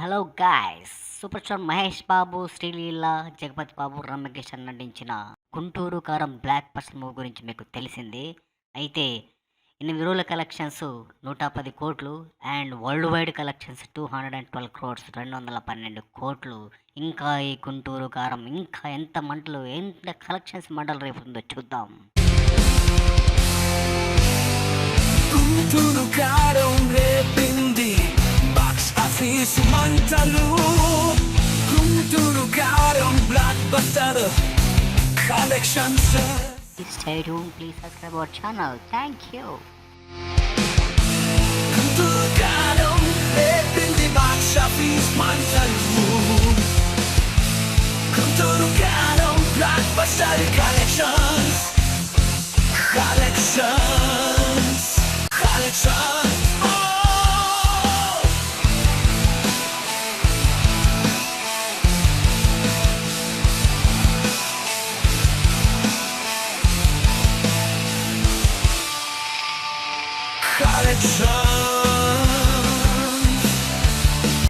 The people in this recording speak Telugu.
Hello guys! Superstar Mahesh Babu, Sreeleela, Jagapathi Babu, Ramyakrishna నటించిన 'గుంటూరు కారం బ్లాక్ బస్టర్' మూవీ గురించి మీకు తెలిసిందే. అయితే 8 రోజుల కలెక్షన్స్ 110 కోట్లు and world wide collections 212 crores 212 కోట్లు. ఇంకా ఈ 'గుంటూరు కారం' ఇంకా ఎంత కలెక్షన్స్ మంటలు రేపుతుందో చూద్దాం. గుంటూరు కారం రేపింది బాక్స్ ఆఫీస్ మంటలు. గుంటూరు కారం block buster collections. Please stay tuned, please subscribe our channel. Thank you. Guntur కారం రేపింది బాక్స్ ఆఫీస్ మంటలు. గుంటూరు కారం బ్లాక్ బస్టర్ కలెక్షన్స్. Collection.